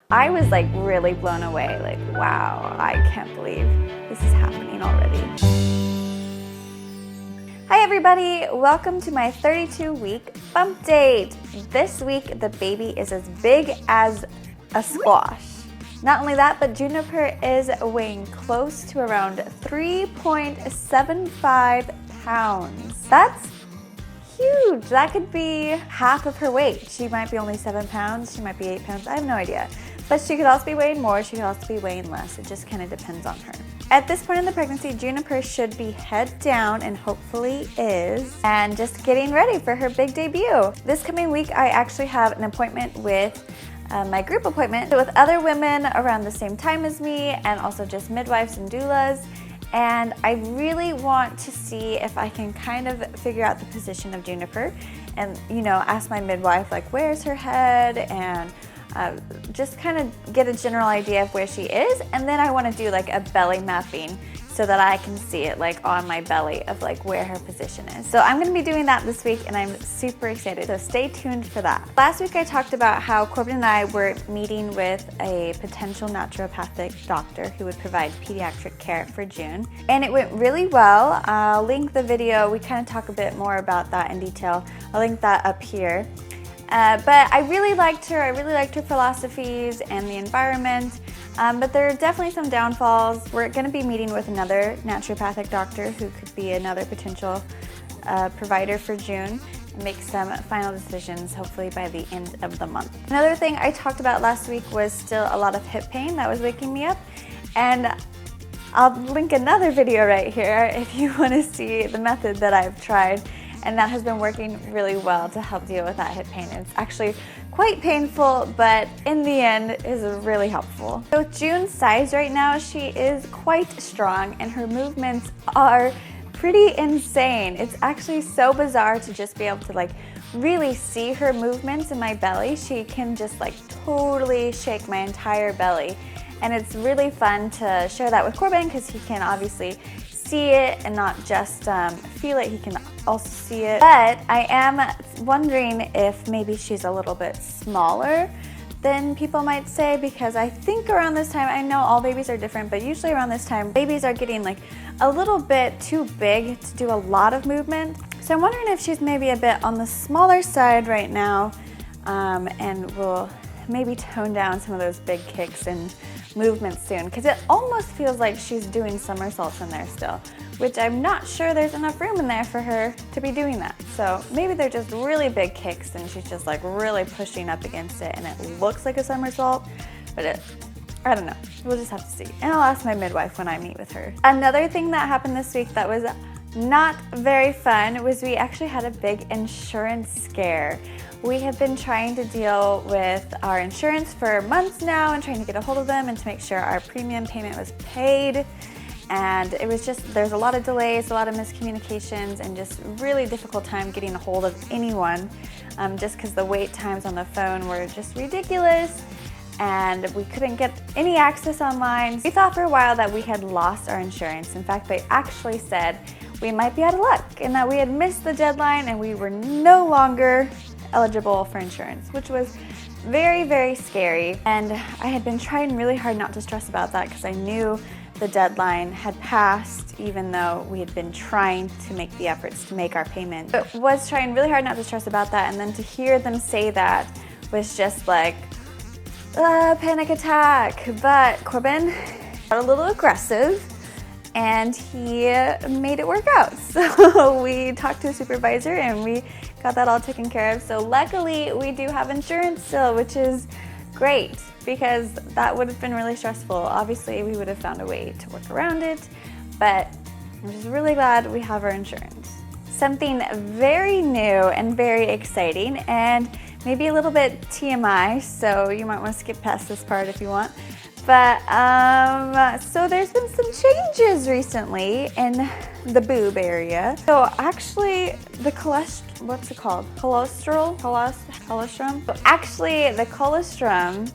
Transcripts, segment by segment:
I was like really blown away, like, wow, I can't believe this is happening already. Hi everybody, welcome to my 32-week bump date. This week, the baby is as big as a squash. Not only that, but Juniper is weighing close to around 3.75 pounds. That's huge. That could be half of her weight. She might be only 7 pounds, she might be 8 pounds, I have no idea. But she could also be weighing more, she could also be weighing less. It just kind of depends on her. At this point in the pregnancy, Juniper should be head down, and hopefully is, and just getting ready for her big debut. This coming week, I actually have an appointment with my group appointment with other women around the same time as me, and also just midwives and doulas. And I really want to see if I can kind of figure out the position of Juniper and, you know, ask my midwife, like, where's her head, and just kind of get a general idea of where she is. And then I want to do like a belly mapping so that I can see it like on my belly of like where her position is. So I'm going to be doing that this week, and I'm super excited. So stay tuned for that. Last week I talked about how Corbin and I were meeting with a potential naturopathic doctor who would provide pediatric care for June. And it went really well. I'll link the video. We kind of talk a bit more about that in detail. I'll link that up here. But I really liked her. I really liked her philosophies and the environment. But there are definitely some downfalls. We're going to be meeting with another naturopathic doctor who could be another potential provider for June, and make some final decisions hopefully by the end of the month. Another thing I talked about last week was still a lot of hip pain that was waking me up, and I'll link another video right here if you want to see the method that I've tried. And that has been working really well to help deal with that hip pain. It's actually quite painful, but in the end is really helpful. So with June's size right now, she is quite strong and her movements are pretty insane. It's actually so bizarre to just be able to like really see her movements in my belly. She can just like totally shake my entire belly. And it's really fun to share that with Corbin because he can obviously see it and not just feel it, he can also see it. But I am wondering if maybe she's a little bit smaller than people might say, because I think around this time, I know all babies are different, but usually around this time, babies are getting like a little bit too big to do a lot of movement. So I'm wondering if she's maybe a bit on the smaller side right now, and will maybe tone down some of those big kicks and movements soon, because it almost feels like she's doing somersaults in there still, which I'm not sure there's enough room in there for her to be doing that. So maybe they're just really big kicks and she's just like really pushing up against it and it looks like a somersault, but I don't know. We'll just have to see. And I'll ask my midwife when I meet with her. Another thing that happened this week that was not very fun was we actually had a big insurance scare. We have been trying to deal with our insurance for months now and trying to get a hold of them and to make sure our premium payment was paid. And it was just, there's a lot of delays, a lot of miscommunications, and just really difficult time getting a hold of anyone, just because the wait times on the phone were just ridiculous and we couldn't get any access online. We thought for a while that we had lost our insurance. In fact, they actually said we might be out of luck and that we had missed the deadline and we were no longer eligible for insurance, which was very, very scary. And I had been trying really hard not to stress about that because I knew the deadline had passed, even though we had been trying to make the efforts to make our payment. But was trying really hard not to stress about that, and then to hear them say that was just like a panic attack. But Corbin got a little aggressive and he made it work out. So we talked to a supervisor and we got that all taken care of. So luckily we do have insurance still, which is great, because that would have been really stressful. Obviously we would have found a way to work around it, but I'm just really glad we have our insurance. Something very new and very exciting, and maybe a little bit TMI, so you might want to skip past this part if you want. But so there's been some changes recently in the boob area. So actually the what's it called? Colostrum? So actually the colostrum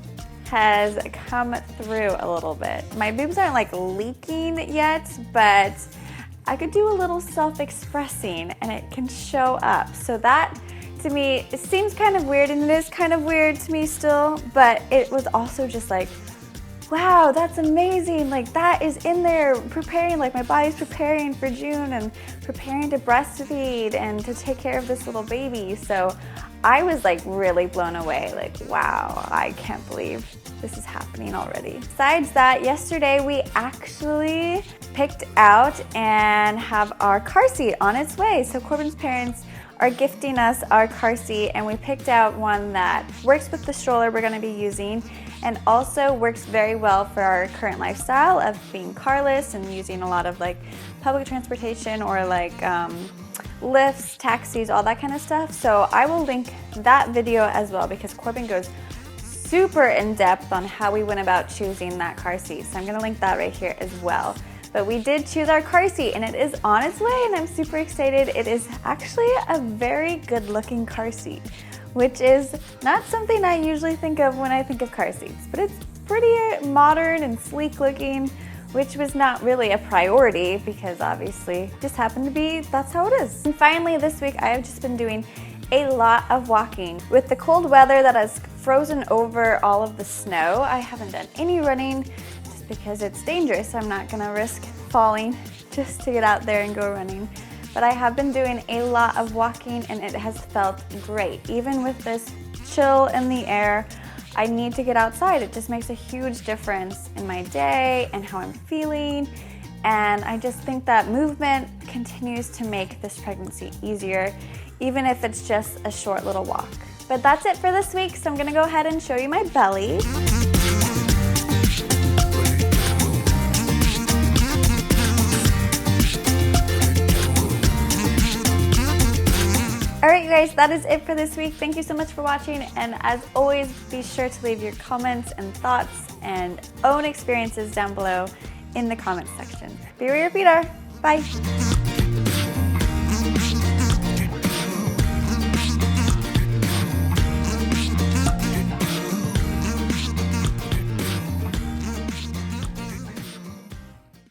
has come through a little bit. My boobs aren't like leaking yet, but I could do a little self-expressing and it can show up. So that to me, it seems kind of weird, and it is kind of weird to me still, but it was also just like, wow, that's amazing. Like, that is in there preparing, like my body's preparing for June and preparing to breastfeed and to take care of this little baby. So I was like really blown away. Like, wow, I can't believe this is happening already. Besides that, yesterday we actually picked out and have our car seat on its way. So Corbin's parents are gifting us our car seat, and we picked out one that works with the stroller we're gonna be using and also works very well for our current lifestyle of being carless and using a lot of like public transportation or like lifts, taxis, all that kind of stuff. So I will link that video as well because Corbin goes super in depth on how we went about choosing that car seat. So I'm gonna link that right here as well. But we did choose our car seat and it is on its way and I'm super excited. It is actually a very good looking car seat, which is not something I usually think of when I think of car seats, but it's pretty modern and sleek looking, which was not really a priority because obviously it just happened to be, that's how it is. And finally this week I have just been doing a lot of walking. With the cold weather that has frozen over all of the snow, I haven't done any running just because it's dangerous. I'm not gonna risk falling just to get out there and go running. But I have been doing a lot of walking and it has felt great. Even with this chill in the air, I need to get outside. It just makes a huge difference in my day and how I'm feeling. And I just think that movement continues to make this pregnancy easier, even if it's just a short little walk. But that's it for this week, so I'm gonna go ahead and show you my belly. Alright you guys, that is it for this week. Thank you so much for watching, and as always, be sure to leave your comments and thoughts and own experiences down below in the comments section. Be where your feet are. Bye.